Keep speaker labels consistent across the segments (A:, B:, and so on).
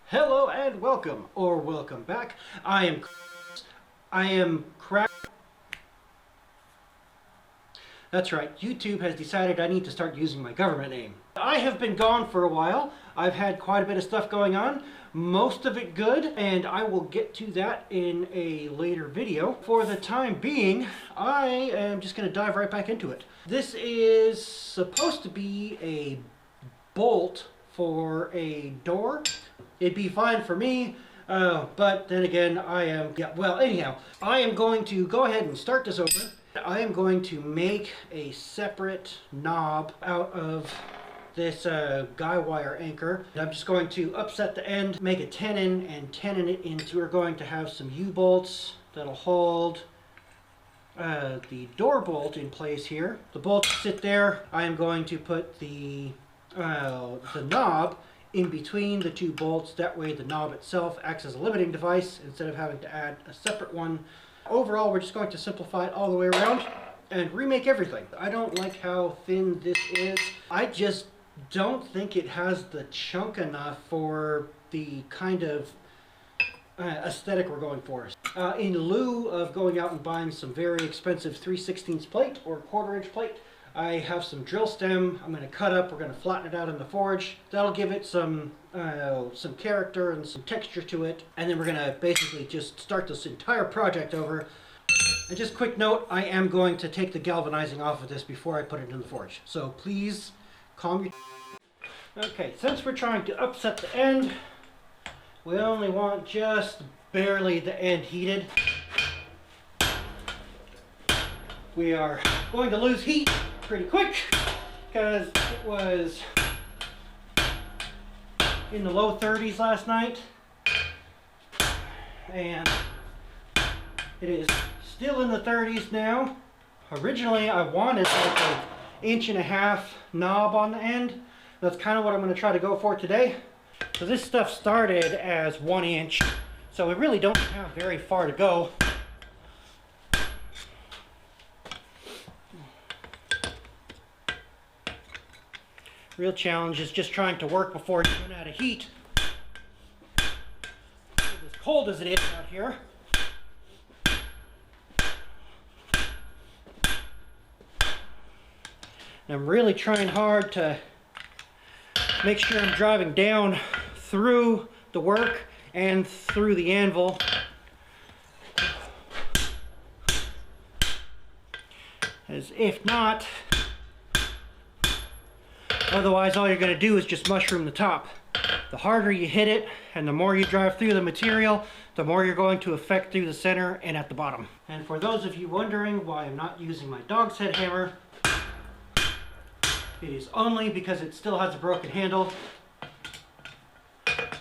A: Hello and welcome, or welcome back. I am Crack. That's right, YouTube has decided I need to start using my government name. I have been gone for a while. I've had quite a bit of stuff going on, most of it good, and I will get to that in a later video. For the time being, I am just going to dive right back into it. This is supposed to be a bolt for a door. It'd be fine for me, but then again, I am going to go ahead and start this over. I am going to make a separate knob out of this guy wire anchor. I'm just going to upset the end, make a tenon, and tenon it into. We're going to have some U-bolts that'll hold the door bolt in place here. The bolts sit there. I am going to put the knob in between the two bolts. That way the knob itself acts as a limiting device instead of having to add a separate one. Overall, we're just going to simplify it all the way around and remake everything. I don't like how thin this is. I just don't think it has the chunk enough for the kind of aesthetic we're going for. In lieu of going out and buying some very expensive 3/16 plate or 1/4 inch plate, I have some drill stem I'm going to cut up. We're going to flatten it out in the forge. That'll give it some character and some texture to it. And then we're going to basically just start this entire project over. And just quick note, I am going to take the galvanizing off of this before I put it in the forge. So please calm your... Okay, since we're trying to upset the end, we only want just barely the end heated. We are going to lose heat pretty quick because it was in the low 30s last night and it is still in the 30s now. Originally I wanted like an 1.5 inch knob on the end. That's kind of what I'm going to try to go for today. So this stuff started as 1 inch, so we really don't have very far to go. Real challenge is just trying to work before you run out of heat. It's as cold as it is out here. And I'm really trying hard to make sure I'm driving down through the work and through the anvil. As if not, otherwise all you're going to do is just mushroom the top. The harder you hit it and the more you drive through the material, the more you're going to affect through the center and at the bottom. And for those of you wondering why I'm not using my dog's head hammer, it is only because it still has a broken handle.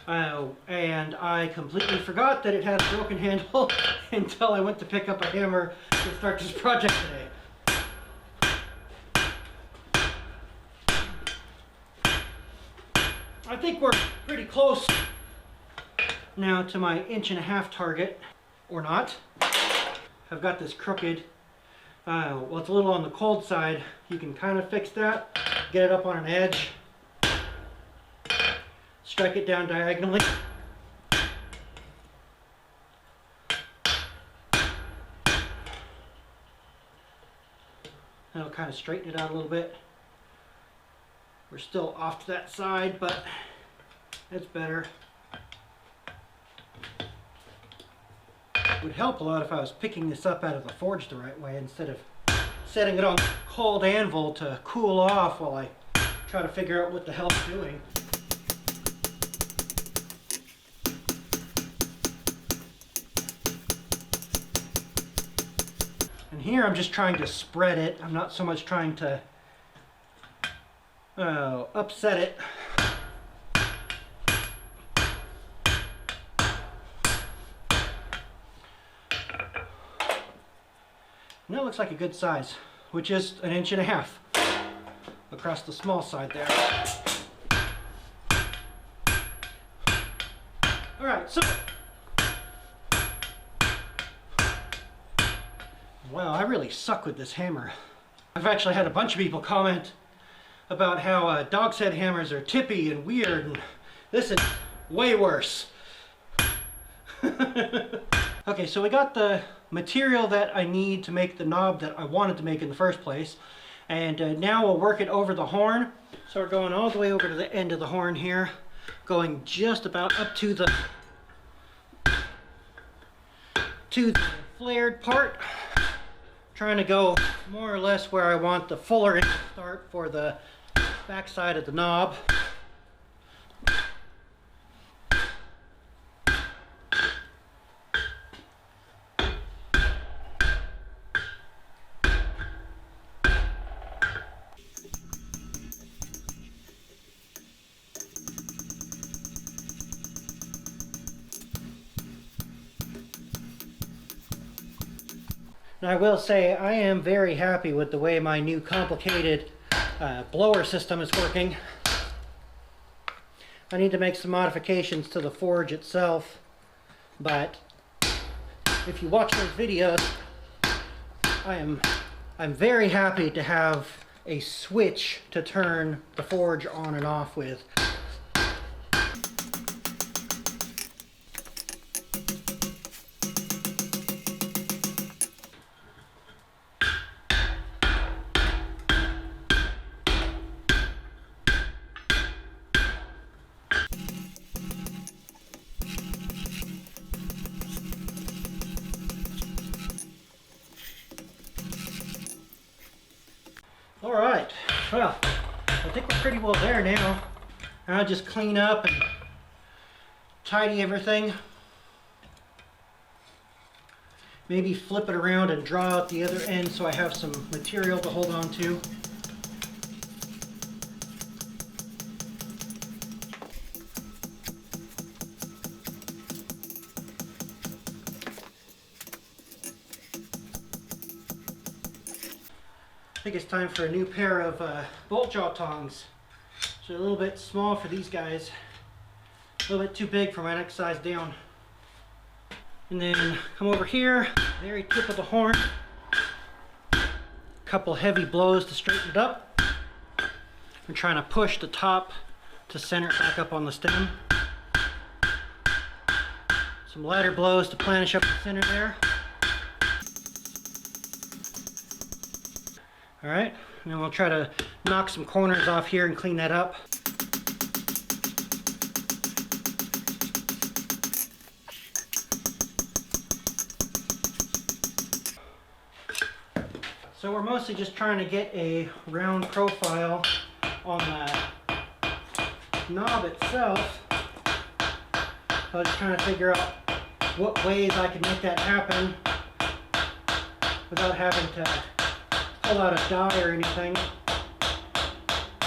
A: And I completely forgot that it had a broken handle until I went to pick up a hammer to start this project today. I think we're pretty close now to my 1.5 inch target, or not. I've got this crooked. Well, it's a little on the cold side. You can kind of fix that, get it up on an edge, strike it down diagonally. That'll kind of straighten it out a little bit. We're still off to that side, but it's better. It would help a lot if I was picking this up out of the forge the right way instead of setting it on cold anvil to cool off while I try to figure out what the hell I'm doing. And here I'm just trying to spread it. I'm not so much trying to upset it. And that looks like a good size, which is 1.5 inches across the small side there. Alright, so wow, I really suck with this hammer. I've actually had a bunch of people comment about how dog's head hammers are tippy and weird, and listen, way worse. Okay, so we got the material that I need to make the knob that I wanted to make in the first place. And now we'll work it over the horn. So we're going all the way over to the end of the horn here, going just about up to the flared part. Trying to go more or less where I want the fuller end to start for the back side of the knob. And I will say I am very happy with the way my new complicated blower system is working. I need to make some modifications to the forge itself, but if you watch those videos, I'm very happy to have a switch to turn the forge on and off with. Alright, well, I think we're pretty well there now. I'll just clean up and tidy everything. Maybe flip it around and draw out the other end so I have some material to hold on to. I think it's time for a new pair of bolt jaw tongs. They're a little bit small for these guys, a little bit too big for my next size down. And then come over here, very tip of the horn, a couple heavy blows to straighten it up. I'm trying to push the top to center it back up on the stem. Some lighter blows to planish up the center there. Alright, and then we'll try to knock some corners off here and clean that up. So we're mostly just trying to get a round profile on the knob itself. So I was just trying to figure out what ways I can make that happen without having to pull out a die or anything,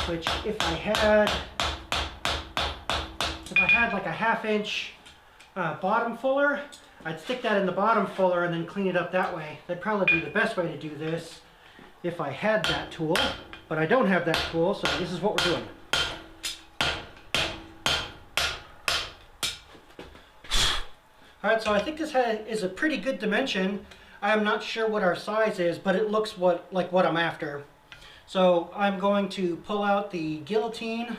A: which if I had like a 1/2 inch bottom fuller, I'd stick that in the bottom fuller and then clean it up that way. That'd probably be the best way to do this if I had that tool, but I don't have that tool, so this is what we're doing. Alright, so I think this is a pretty good dimension. I'm not sure what our size is, but it looks like what I'm after. So I'm going to pull out the guillotine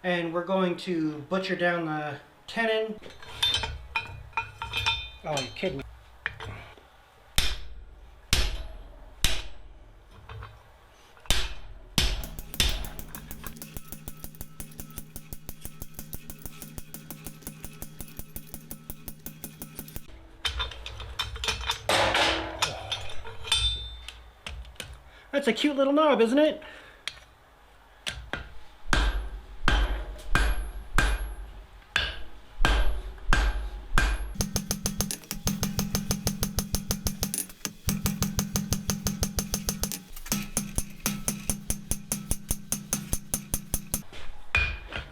A: and we're going to butcher down the tenon. Oh, you're kidding me. That's a cute little knob, isn't it?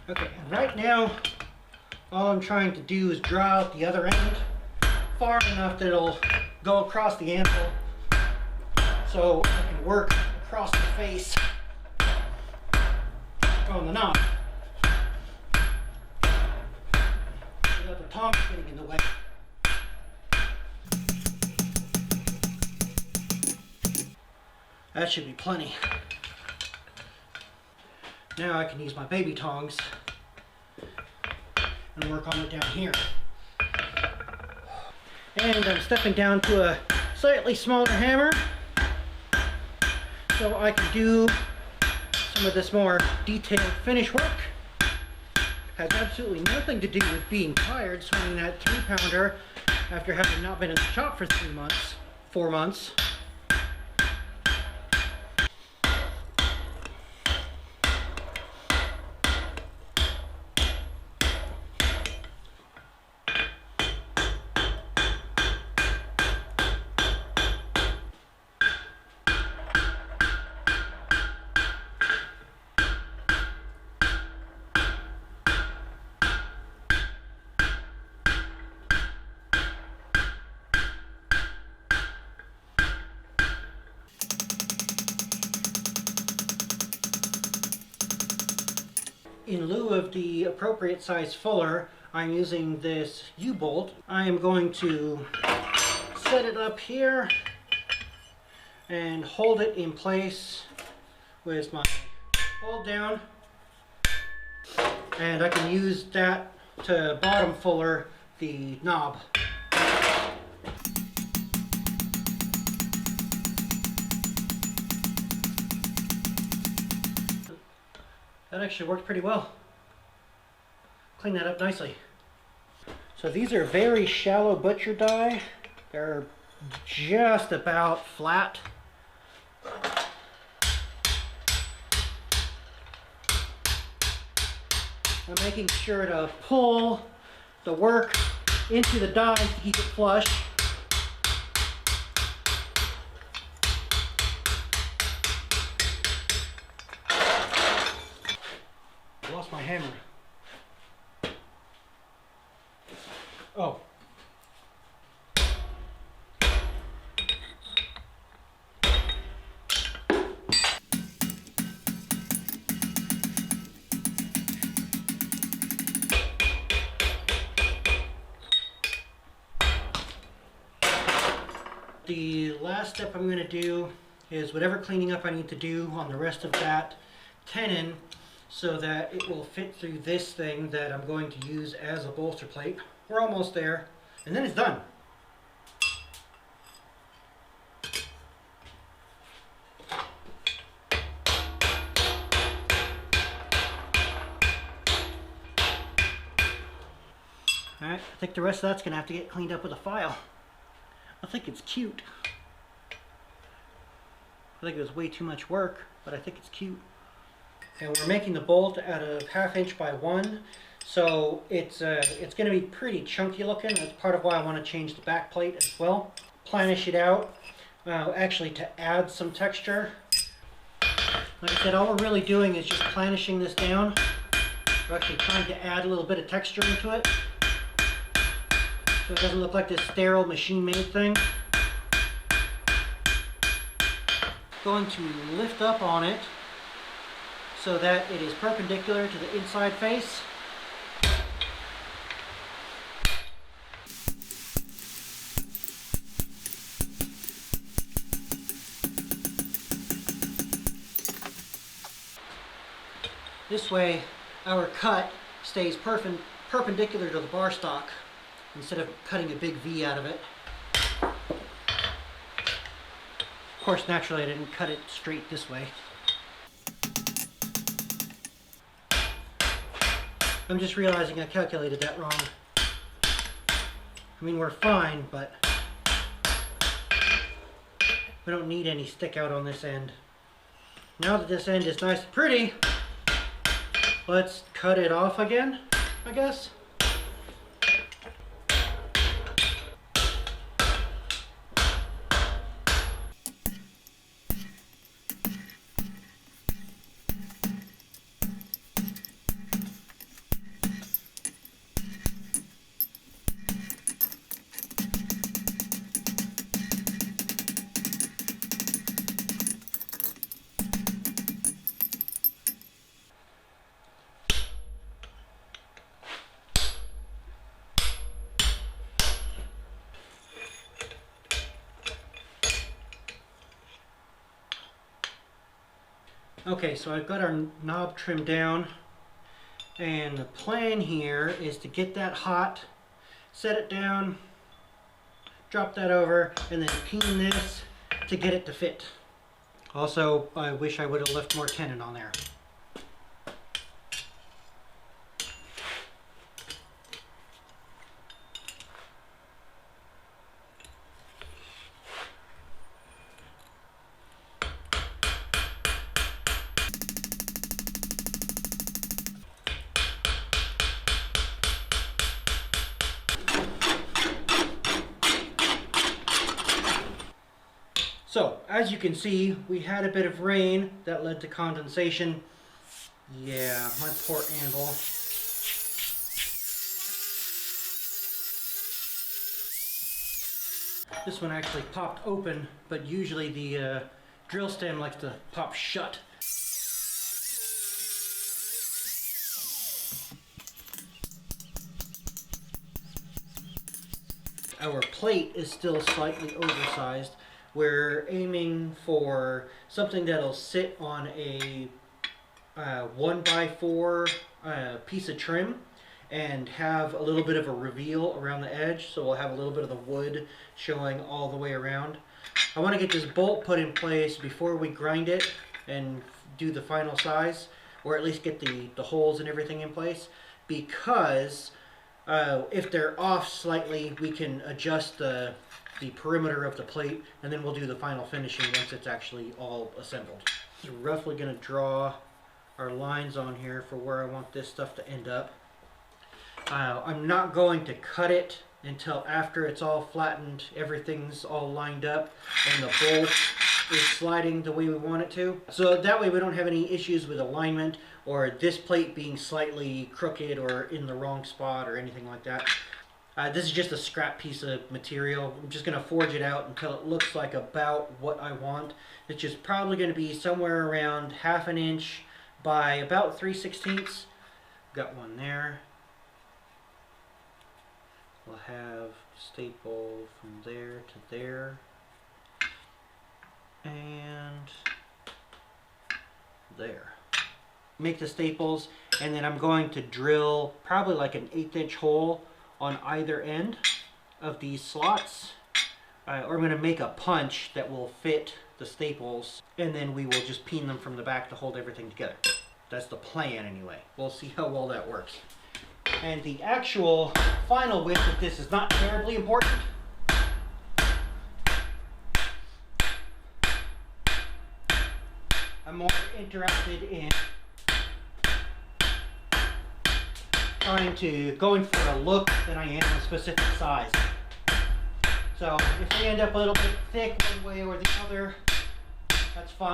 A: Okay, and right now, all I'm trying to do is draw out the other end far enough that it'll go across the anvil, so I can work across the face on the knob without the tongs getting in the way. That should be plenty. Now I can use my baby tongs. and work on it down here. And I'm stepping down to a slightly smaller hammer so I can do some of this more detailed finish work. Has absolutely nothing to do with being tired swinging that 3-pounder after having not been in the shop for 3 months, 4 months. In lieu of the appropriate size fuller, I'm using this U-bolt. I am going to set it up here and hold it in place with my hold down. And I can use that to bottom fuller the knob. That actually worked pretty well. Clean that up nicely. So these are very shallow butcher die. They're just about flat. I'm making sure to pull the work into the die to keep it flush. Lost my hammer. Oh. The last step I'm going to do is whatever cleaning up I need to do on the rest of that tenon so that it will fit through this thing that I'm going to use as a bolster plate. We're almost there, and then it's done. Alright, I think the rest of that's going to have to get cleaned up with a file. I think it's cute. I think it was way too much work, but I think it's cute. And we're making the bolt out of 1/2 inch by 1, so it's going to be pretty chunky looking. That's part of why I want to change the back plate as well. Planish it out, actually to add some texture. Like I said, all we're really doing is just planishing this down. We're actually trying to add a little bit of texture into it, so it doesn't look like this sterile machine-made thing. Going to lift up on it so that it is perpendicular to the inside face. This way our cut stays perpendicular to the bar stock instead of cutting a big V out of it. Of course, naturally I didn't cut it straight this way. I'm just realizing I calculated that wrong. I mean, we're fine, but we don't need any stick out on this end. Now that this end is nice and pretty, let's cut it off again, I guess. Okay, so I've got our knob trimmed down, And the plan here is to get that hot, set it down, drop that over, and then peen this to get it to fit. Also, I wish I would have left more tenon on there. So, as you can see, we had a bit of rain that led to condensation. Yeah, my poor anvil. This one actually popped open, but usually the drill stem likes to pop shut. Our plate is still slightly oversized. We're aiming for something that'll sit on a 1x4 piece of trim and have a little bit of a reveal around the edge, so we'll have a little bit of the wood showing all the way around. I want to get this bolt put in place before we grind it and do the final size, or at least get the holes and everything in place, because if they're off slightly, we can adjust the perimeter of the plate, and then we'll do the final finishing once it's actually all assembled. So we're roughly going to draw our lines on here for where I want this stuff to end up. I'm not going to cut it until after it's all flattened, everything's all lined up, and the bolt is sliding the way we want it to. So that way we don't have any issues with alignment or this plate being slightly crooked or in the wrong spot or anything like that. This is just a scrap piece of material. I'm just going to forge it out until it looks like about what I want. It's just probably going to be somewhere around 1/2 inch by about 3/16. Got one there. We'll have staple from there to there. And there. Make the staples, and then I'm going to drill probably like an 1/8 inch hole on either end of these slots, or I'm going to make a punch that will fit the staples, and then we will just peen them from the back to hold everything together. That's the plan anyway. We'll see how well that works. And the actual final width of this is not terribly important. I'm more interested in going for a look than I am a specific size. So if we end up a little bit thick one way or the other, that's fine.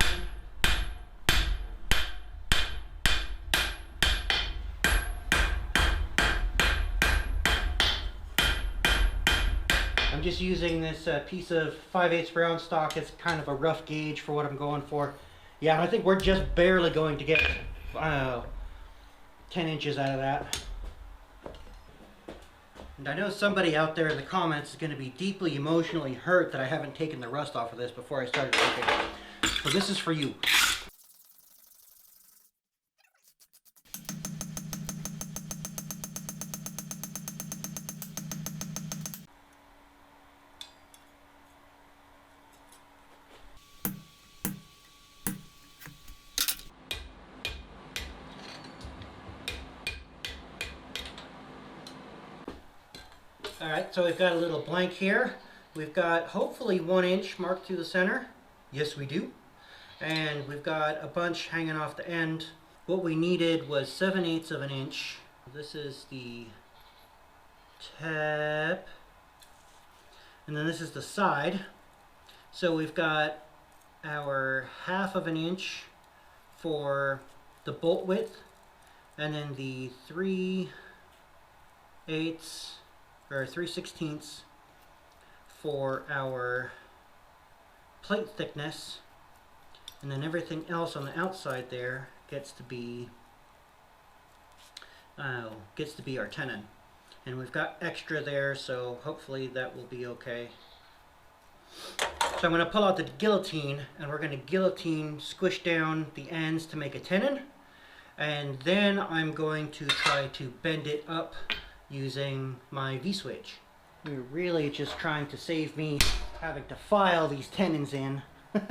A: I'm just using this piece of 5/8 brown stock as kind of a rough gauge for what I'm going for. Yeah, I think we're just barely going to get 10 inches out of that. And I know somebody out there in the comments is going to be deeply emotionally hurt that I haven't taken the rust off of this before I started working. So this is for you. Alright, so we've got a little blank here. We've got hopefully 1 inch marked through the center. Yes, we do. And we've got a bunch hanging off the end. What we needed was 7/8 of an inch. This is the tap. And then this is the side. So we've got our 1/2 of an inch for the bolt width. And then the 3/8 or 3/16 for our plate thickness, and then everything else on the outside there gets to be our tenon. And we've got extra there, so hopefully that will be okay. So I'm going to pull out the guillotine, and we're going to guillotine squish down the ends to make a tenon. And then I'm going to try to bend it up using my V-switch. You're really just trying to save me having to file these tenons in. We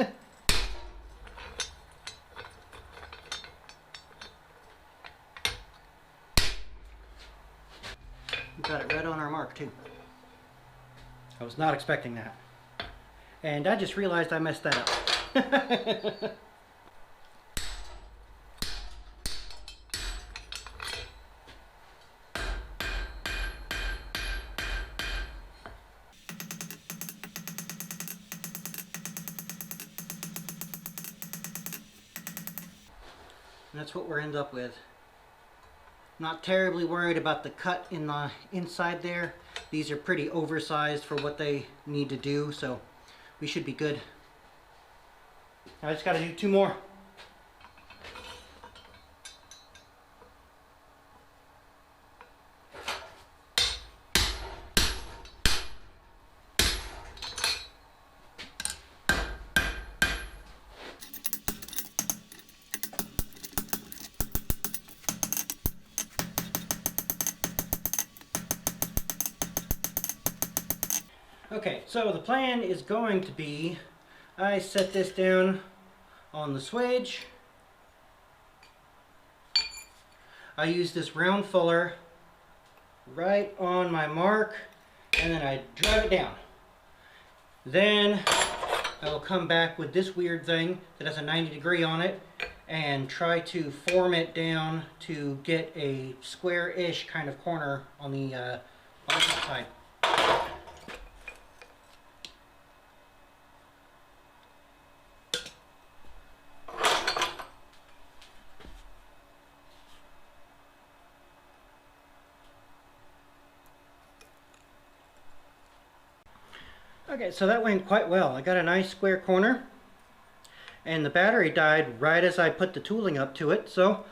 A: got it right on our mark too. I was not expecting that. And I just realized I messed that up. And that's what we're ended up with. Not terribly worried about the cut in the inside there. These are pretty oversized for what they need to do, so we should be good. I just got to do 2 more. Okay, so the plan is going to be, I set this down on the swage. I use this round fuller right on my mark, and then I drive it down. Then I'll come back with this weird thing that has a 90-degree on it and try to form it down to get a square-ish kind of corner on the side. Okay, so that went quite well. I got a nice square corner, and the battery died right as I put the tooling up to it. So,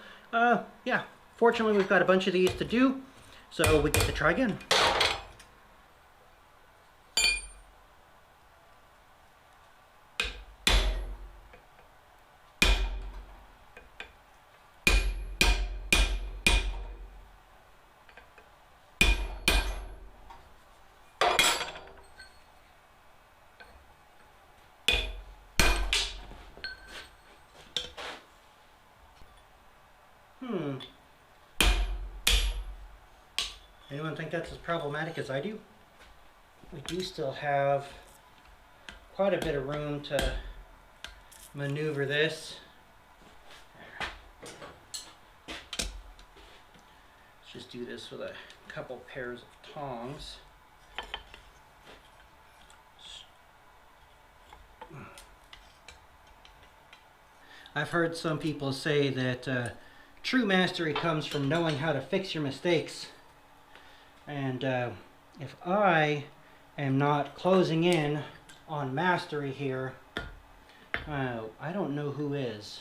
A: yeah, fortunately we've got a bunch of these to do, so we get to try again. Anyone think that's as problematic as I do? We do still have quite a bit of room to maneuver this. Let's just do this with a couple pairs of tongs. I've heard some people say that true mastery comes from knowing how to fix your mistakes. And if I am not closing in on mastery here, I don't know who is.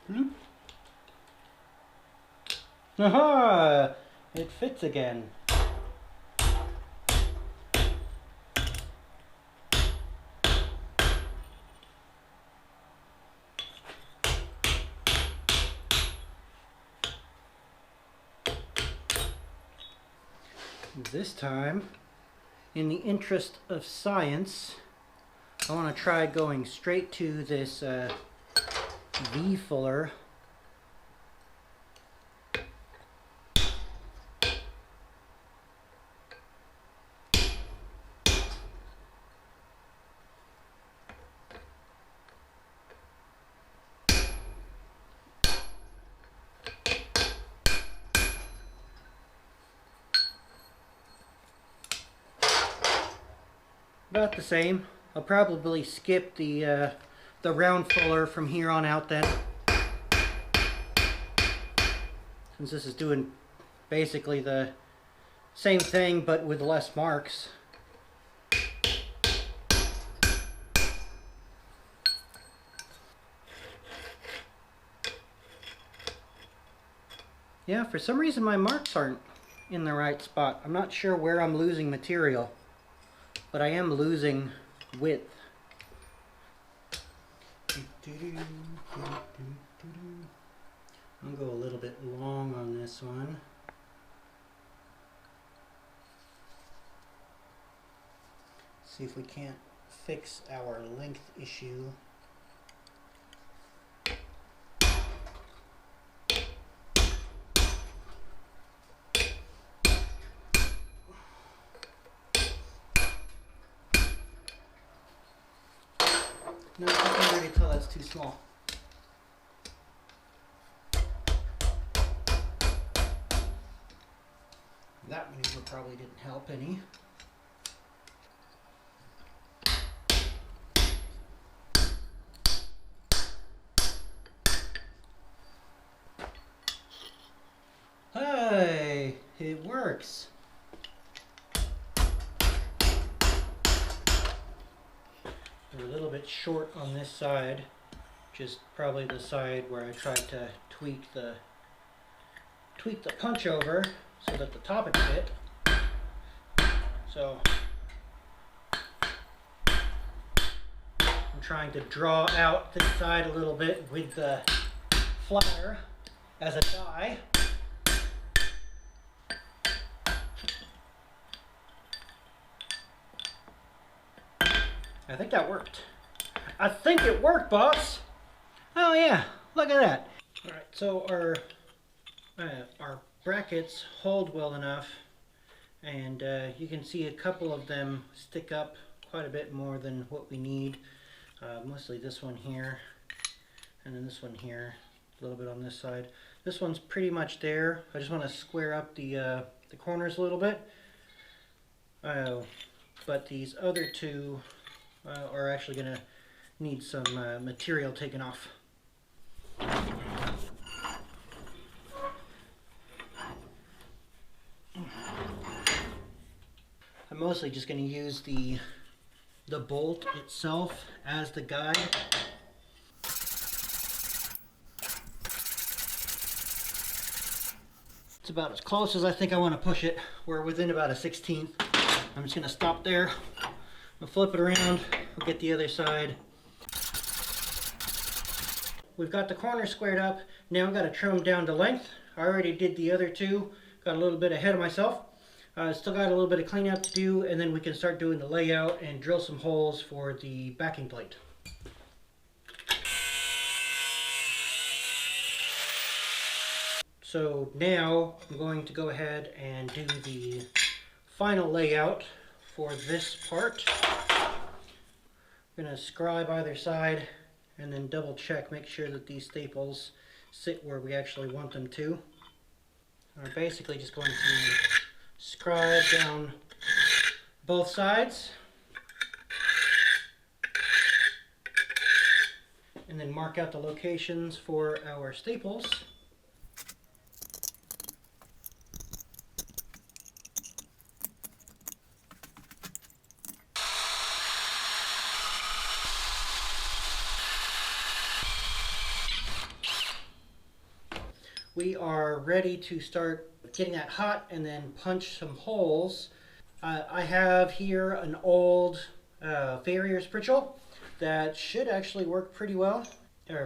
A: Bloop. Aha! It fits again. This time, in the interest of science, I want to try going straight to this V-fuller. About the same. I'll probably skip the round fuller from here on out then, since this is doing basically the same thing but with less marks. Yeah, for some reason my marks aren't in the right spot. I'm not sure where I'm losing material, but I am losing width. I'll go a little bit long on this one. See if we can't fix our length issue. No, I can already tell that's too small. That maneuver probably didn't help any. Hey, it works. We're a little bit short on this side, which is probably the side where I tried to tweak the punch over so that the toppet fit. So I'm trying to draw out this side a little bit with the flyer as a die. I think that worked. I think it worked, boss. Oh yeah, look at that. All right, so our brackets hold well enough, and you can see a couple of them stick up quite a bit more than what we need. Mostly this one here, and then this one here, a little bit on this side. This one's pretty much there. I just want to square up the corners a little bit. But these other two are actually going to need some material taken off. I'm mostly just going to use the bolt itself as the guide. It's about as close as I think I want to push it. We're within about a 1/16. I'm just going to stop there. We'll flip it around. We'll get the other side. We've got the corners squared up. Now I've got to trim them down to length. I already did the other two. Got a little bit ahead of myself. Still got a little bit of cleanup to do, and then we can start doing the layout and drill some holes for the backing plate. So now I'm going to go ahead and do the final layout for this part. I'm going to scribe either side and then double check, make sure that these staples sit where we actually want them to. We're basically just going to scribe down both sides and then mark out the locations for our staples. We are ready to start getting that hot and then punch some holes. I have here an old farrier spritchel that should actually work pretty well.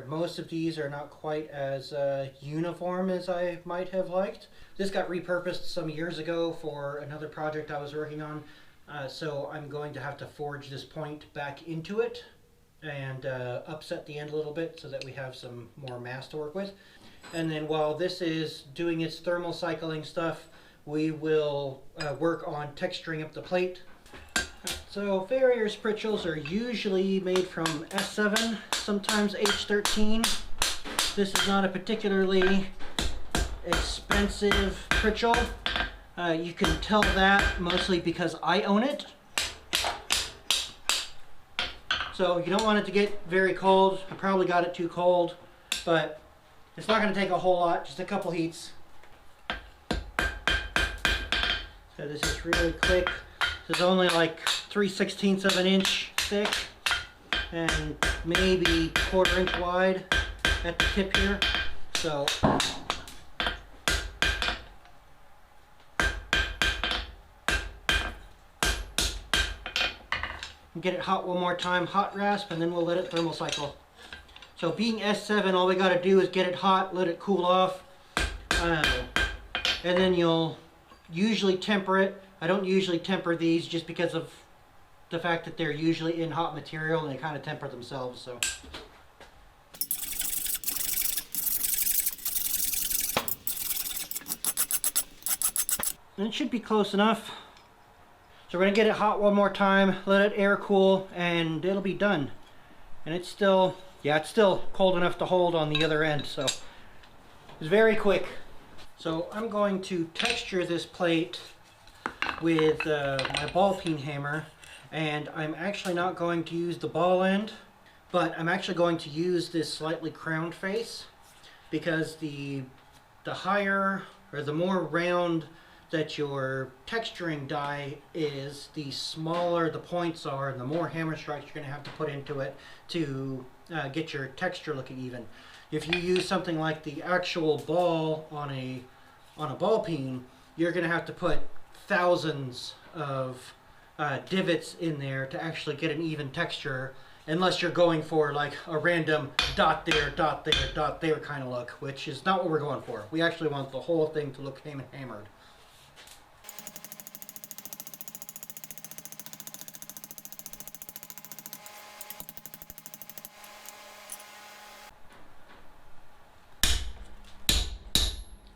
A: Most of these are not quite as uniform as I might have liked. This got repurposed some years ago for another project I was working on, so I'm going to have to forge this point back into it and upset the end a little bit so that we have some more mass to work with. And then while this is doing its thermal cycling stuff, we will work on texturing up the plate. So farrier spritchels are usually made from S7, sometimes H13. This is not a particularly expensive spritchel. You can tell that mostly because I own it. So you don't want it to get very cold. I probably got it too cold, but it's not going to take a whole lot, just a couple heats. So this is really quick. This is only like 3/16 of an inch thick and maybe 1/4 inch wide at the tip here. So Get it hot one more time, hot rasp, and then we'll let it thermal cycle. So being S7, all we got to do is get it hot, let it cool off, and then you'll usually temper it. I don't usually temper these just because of the fact that they're usually in hot material and they kind of temper themselves. So. And it should be close enough. So we're going to get it hot one more time, let it air cool, and it'll be done. And it's still, yeah, it's still cold enough to hold on the other end, so it's very quick. So I'm going to texture this plate with my ball peen hammer, and I'm actually not going to use the ball end, but I'm actually going to use this slightly crowned face, because the higher or the more round that your texturing die is, the smaller the points are and the more hammer strikes you're going to have to put into it to get your texture looking even. If you use something like the actual ball on a ball peen, you're going to have to put thousands of divots in there to actually get an even texture, unless you're going for like a random dot there, dot there, dot there kind of look, which is not what we're going for. We actually want the whole thing to look hammered.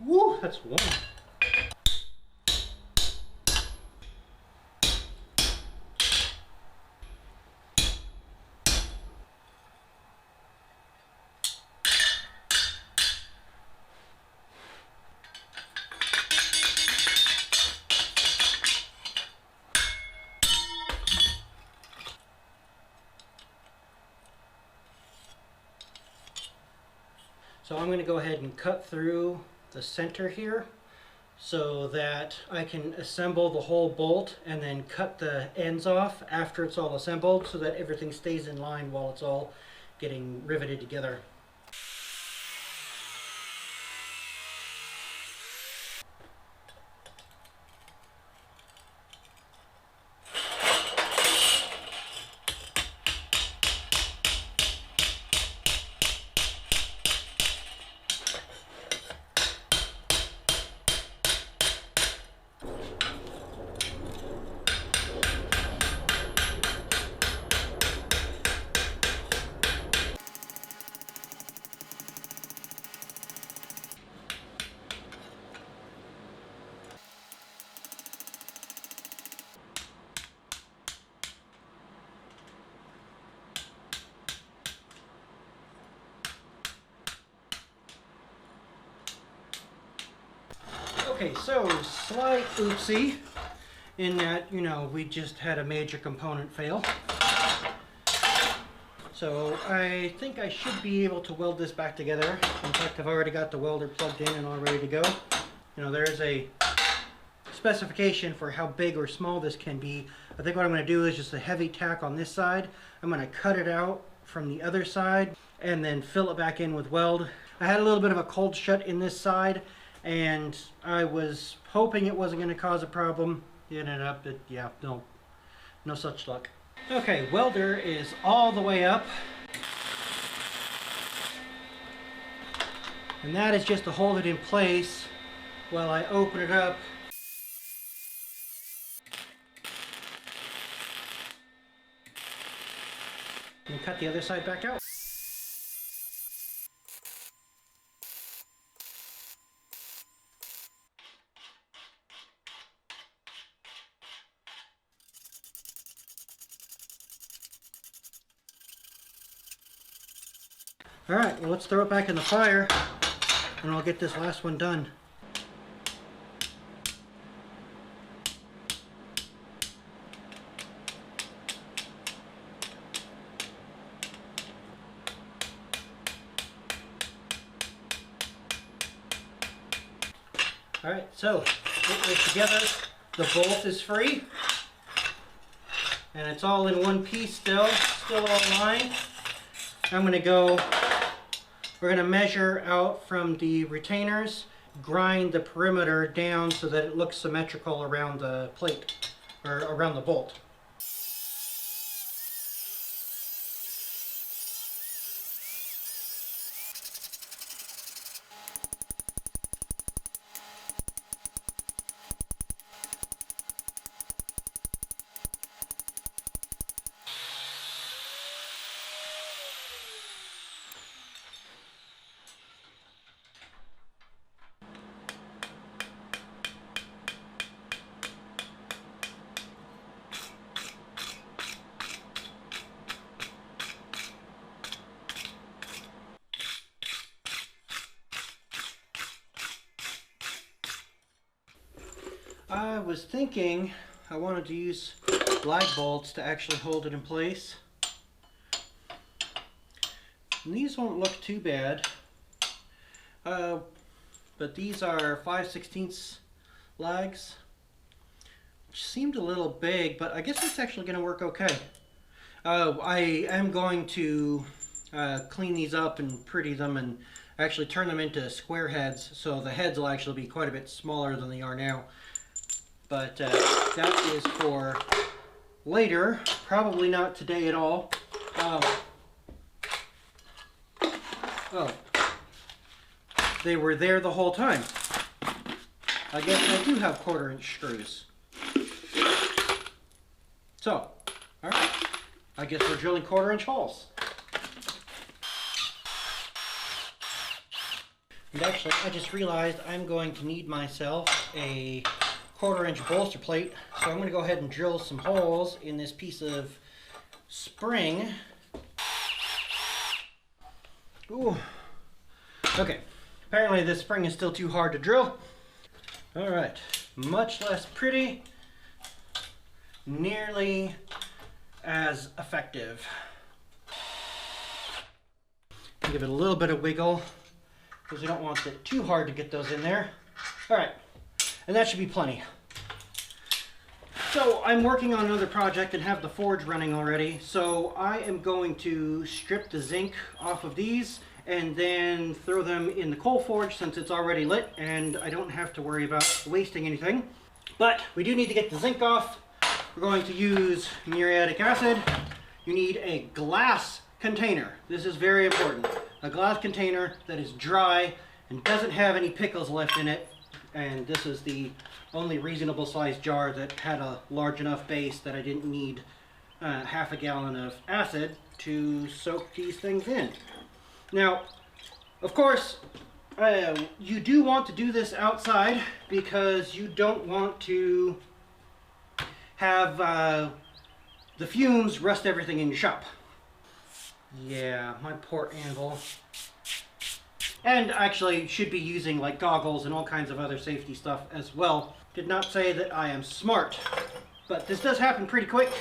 A: Woo, that's warm. So I'm going to go ahead and cut through the center here so that I can assemble the whole bolt and then cut the ends off after it's all assembled so that everything stays in line while it's all getting riveted together. Okay, so slight oopsie in that, you know, we just had a major component fail. So I think I should be able to weld this back together. In fact, I've already got the welder plugged in and all ready to go. You know, there's a specification for how big or small this can be. I think what I'm going to do is just a heavy tack on this side. I'm going to cut it out from the other side and then fill it back in with weld. I had a little bit of a cold shut in this side, and I was hoping it wasn't going to cause a problem. It ended up, yeah, no such luck. Okay, welder is all the way up. And that is just to hold it in place while I open it up. And cut the other side back out. Alright, well, let's throw it back in the fire and I'll get this last one done. Alright, so it is together. The bolt is free. And it's all in one piece still all aligned. I'm going to go, we're going to measure out from the retainers, grind the perimeter down so that it looks symmetrical around the plate, or around the bolt. I was thinking I wanted to use lag bolts to actually hold it in place. And these won't look too bad, but these are 5/16 lags, which seemed a little big, but I guess it's actually going to work okay. I am going to clean these up and pretty them and actually turn them into square heads, so the heads will actually be quite a bit smaller than they are now. But that is for later, probably not today at all. Oh, they were there the whole time. I guess I do have 1/4-inch screws. So, alright, I guess we're drilling 1/4-inch holes. And actually, I just realized I'm going to need myself a 1/4-inch bolster plate, so I'm going to go ahead and drill some holes in this piece of spring. Ooh. Okay, apparently this spring is still too hard to drill. Alright, much less pretty, nearly as effective. Give it a little bit of wiggle, because we don't want it too hard to get those in there. Alright, and that should be plenty. So I'm working on another project and have the forge running already, so I am going to strip the zinc off of these and then throw them in the coal forge since it's already lit and I don't have to worry about wasting anything. But we do need to get the zinc off. We're going to use muriatic acid. You need a glass container. This is very important. A glass container that is dry and doesn't have any pickles left in it. And this is the only reasonable sized jar that had a large enough base that I didn't need half a gallon of acid to soak these things in. Now, of course, you do want to do this outside because you don't want to have the fumes rust everything in your shop. Yeah, my poor anvil. And actually should be using like goggles and all kinds of other safety stuff as well. Did not say that I am smart, but this does happen pretty quick.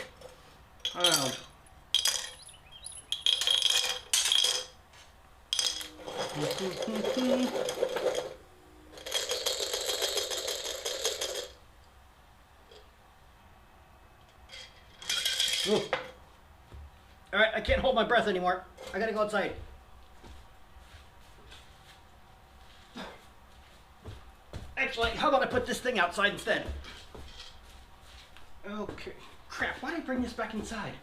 A: Alright, I can't hold my breath anymore. I gotta go outside. Actually, how about I put this thing outside instead? Okay. Crap, why did I bring this back inside?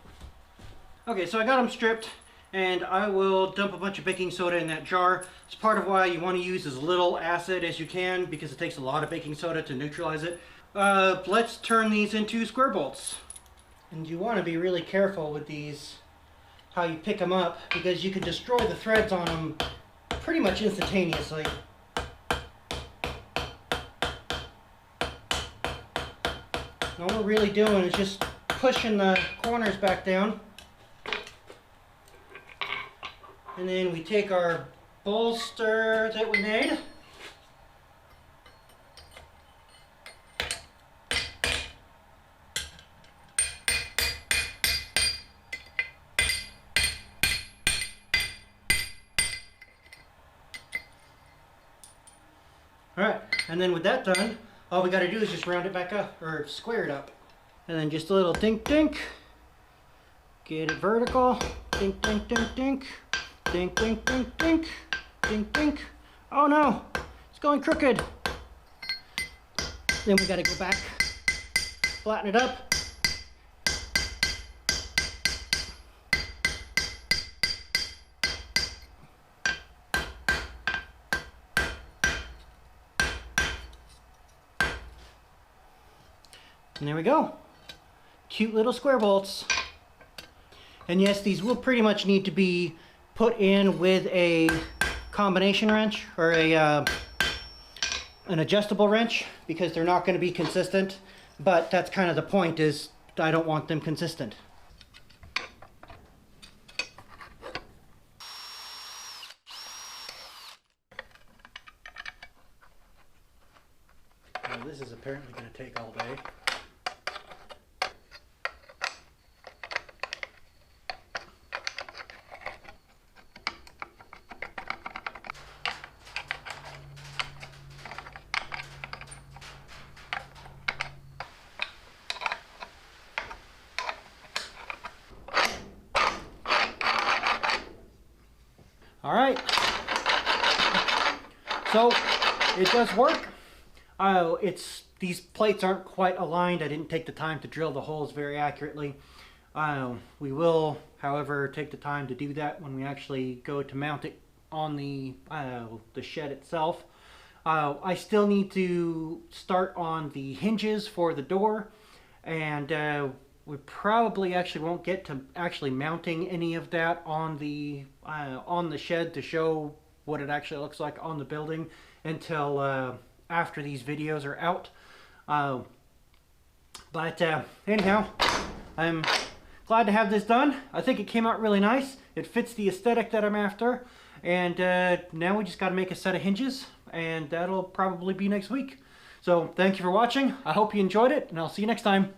A: Okay, so I got them stripped, and I will dump a bunch of baking soda in that jar. It's part of why you want to use as little acid as you can, because it takes a lot of baking soda to neutralize it. Let's turn these into square bolts. And you want to be really careful with these, how you pick them up, because you can destroy the threads on them pretty much instantaneously. All we're really doing is just pushing the corners back down. And then we take our bolster that we made. Alright, and then with that done, all we got to do is just round it back up, or square it up. And then just a little dink dink. Get it vertical. Dink dink dink dink. Dink dink dink dink. Dink dink. Oh no! It's going crooked. Then we got to go back. Flatten it up. And there we go. Cute little square bolts. And yes, these will pretty much need to be put in with a combination wrench or an adjustable wrench, because they're not going to be consistent. But that's kind of the point, is I don't want them consistent. Well, this This is apparently going to take all day. All right, so it does work. These plates aren't quite aligned. I didn't take the time to drill the holes very accurately. We will, however, take the time to do that when we actually go to mount it on the shed itself. I still need to start on the hinges for the door, and we probably actually won't get to actually mounting any of that on the shed to show what it actually looks like on the building until after these videos are out. But anyhow, I'm glad to have this done. I think it came out really nice. It fits the aesthetic that I'm after. And now we just got to make a set of hinges, and that'll probably be next week. So thank you for watching. I hope you enjoyed it, and I'll see you next time.